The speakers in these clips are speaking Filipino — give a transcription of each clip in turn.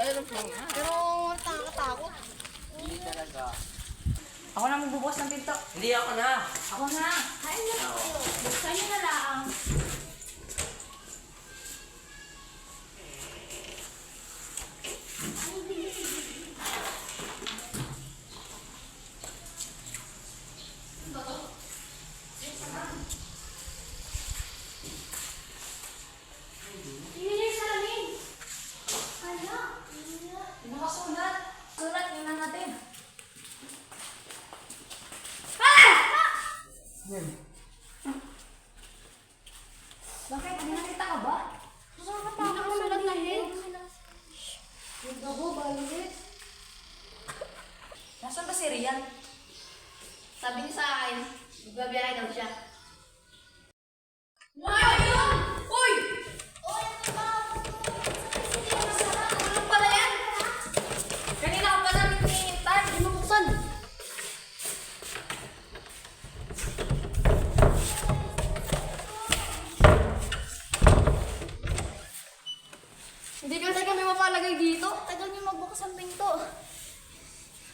tayo ng planga. Pero nakakatakot. Hindi talaga. Ako na magbubukas ng pinto. Hindi ako na. Ako na. Kain na tayo. Buksan niyo na lang. Bakit? Ano nakita ka ba? Saan ka pa ako sulat na head? Huwag ako, balit. Nasaan ba si Rian? Sabi niya sa akin, magbabiyahe daw siya. Ayun! Uy! Oy, ano ba? Ano pala yan? Kanina ka pa namin hinihintay. Hindi mo buksan. Hindi kasi kami mapalagay dito. Tagal niyo magbukas ang pinto.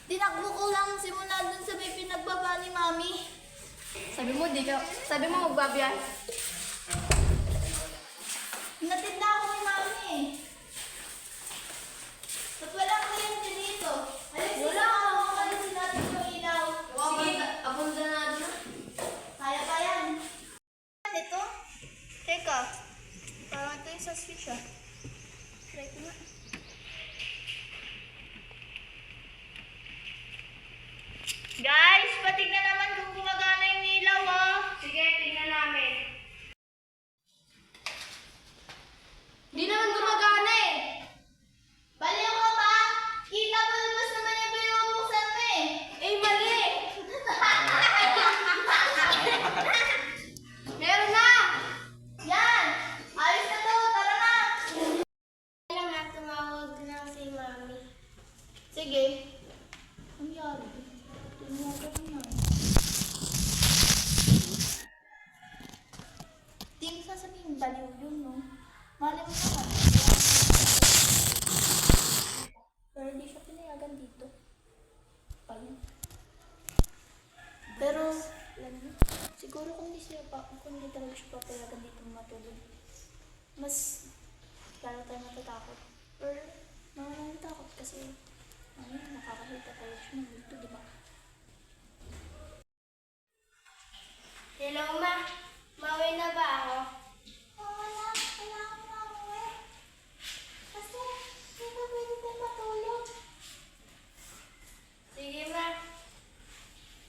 Tinakbo ko lang simula dun sa may pinagbaba ni Mami. Sabi mo magbabiyahe. Natinda ako ni Mami. Ba't walang kliyente dito? Wala ako makalisin natin yung ilaw. Sige, abunda na doon. Kaya pa yan. Ito? Teka. Parang ito yung sa switch ah. Try ko na. Guys, patignan naman kung gumagana yung ilaw oh. Sige, tingnan namin. Hindi naman gumagana eh. Baliw ka ba? Kita mo labas naman yung binubuksan mo eh. Eh, mali. Meron na. Yan. Ayos na to. Tara na. Lang nga tumawag lang si Mami. Sige. Ang yari. Tinawagan mo na. Di mo sasabihin, baliw yun, no? Mali mo naman. Pero di siya pinayagan dito. Ayun. Pero, siguro kung di talaga siya papayagan dito matulog, mas lalo tayo matatakot. Or, maraming takot kasi nakakahita tayo siya ng dito, di ba? Hello, Ma. Mauwi na ba ako? Wala akong mauwi. Kasi, hindi ba pwede tayo matulog? Sige, Ma.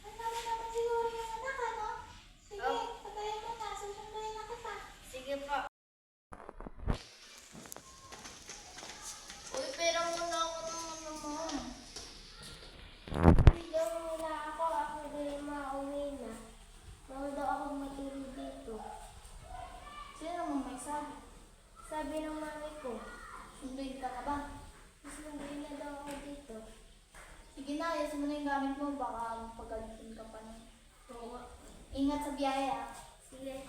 Ang naman siguro yung anak, ano? Sige, Oh. patayin mo na. Susunduin na kita. Sige po. Uy, pero muna ako ng ano mo. Hello, muna ako. Ako din mauwi na. Bawal daw ako matulog dito. Sino mo may sabi? Sabi ng mami ko, Sunduin ka ka ba? susunduin na daw ako dito. Sige na, ayasin mo na yung gamit mo. Baka pagalitin ka pa na. Oo. Ingat sa biyahe ah. Sige.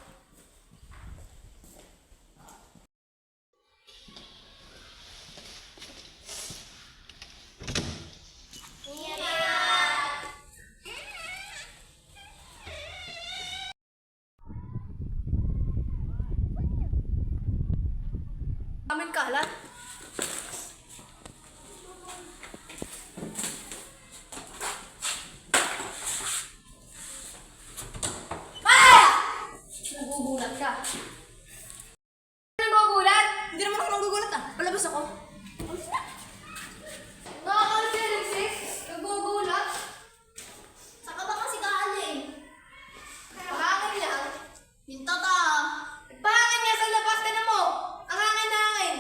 Ingat! Amin kalat. Nagugulat ka. Nagugulat? Hindi naman ako nagugulat ah. Palabas ako. Alis na. Nakakalisin, sis. Nagugulat. Saka ba kasi kaaling? Pahangin lang. Minta ta. Pahangin niya sa labas ka na mo. Ang hangin na hangin.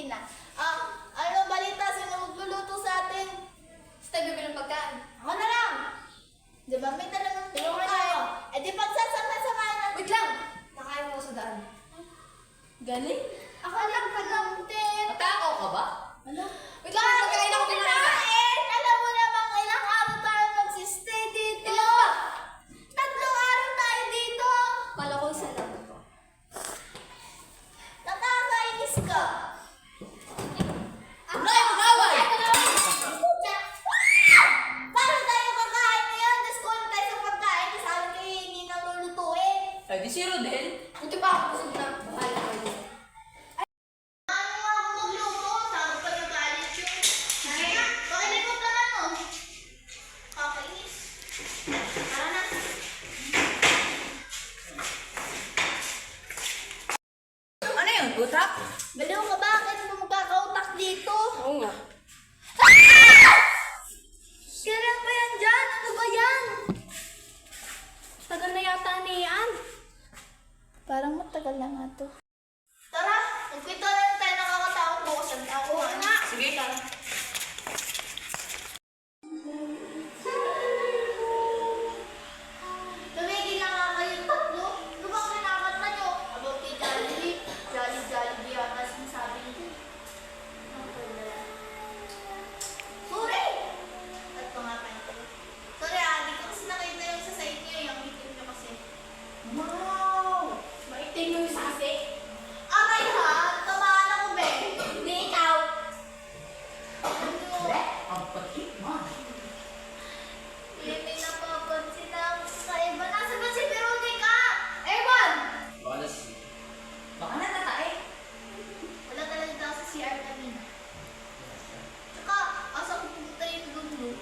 kusina. Ano balita? Sino magluluto sa atin? Basta bibili ng pagkain. Ako na lang! Di ba may talagang Tulungan pagkain? ako. Eh di pagsasama-samahan natin. Wait lang! Nakain mo ko sa daan. Galing? Ako lang pa lang din. Matakaw ka ba? Ano? Wait lang, may pagkain ako kinain. Alam mo namang ilang araw tayo magsistay dito. Ilan ba? 3 araw tayo dito. Kala ko isa lang. Nakakainis ka. Ano kayo mag-away? Paano tayo kakain ngayon? Naskoon tayo sa pagkain. Sabi kayo hindi nang lulutuin. Ay, di si Rodel. Buti pa ako busog na. Bahala ka dito. Ano nga ako magluto? Sabi pa yung galit yun. Sige na. Pakinig ka na no. Kakainis. Tara na. Ano yun? Utak? Baliw ka ba? Bakit mo magkakautak dito? Oo nga. Kailan pa yan dyan? Ano ba yan? Tagal na yata niyan. Parang matagal na nga to. Tara! Magkwento na lang tayo nakakatakot bukas ang tao. Oo nga. Sige. Tara. Tumigil na nga kayong tatlo. Ano bang kinakanta nyo? About kay Jollibee. Jollibee yata sinasabi nyo. Ano ba yan? Sorry! Tatlo nga kayo. Sorry di ko kasi nakita yung sa side nyo. Yung itim nyo kasi. Wow! Maitim yung sasi. Aray ha! Tamaan ako, be! Hindi ikaw. Ano? Ang patik mo. Hindi may napapansin lang sa iba. Nasaan ba si Veronica? Ewan! Wala si... Baka natatae. Wala talaga daw sa CR kanina. Tsaka, asa ko pumunta yung dulo.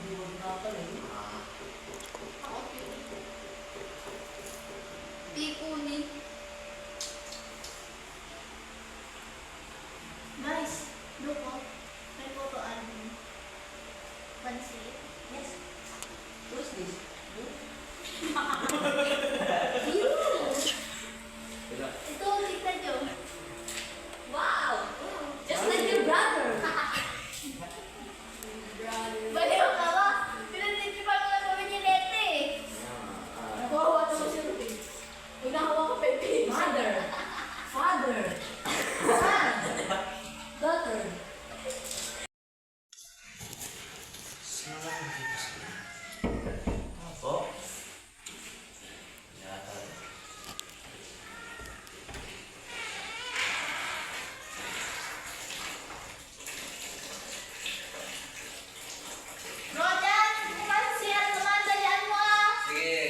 Hindi mo na pala eh. Ako, yun. Di kunin. Guys, look oh. May photo album. Pansit. Yes. Who's this? Ito, tignan nyo. Wow! Just like your brother. Baliw ka ba? Pinag-titipan mo na kami ni Lete eh. Nakuha naman si Ruben. Huwag nakuha ko Pepe. Mother. Father. Son. Daughter. Opo. Yata. Rodan, pumasok siya. Tumandalian mo ah. Sige.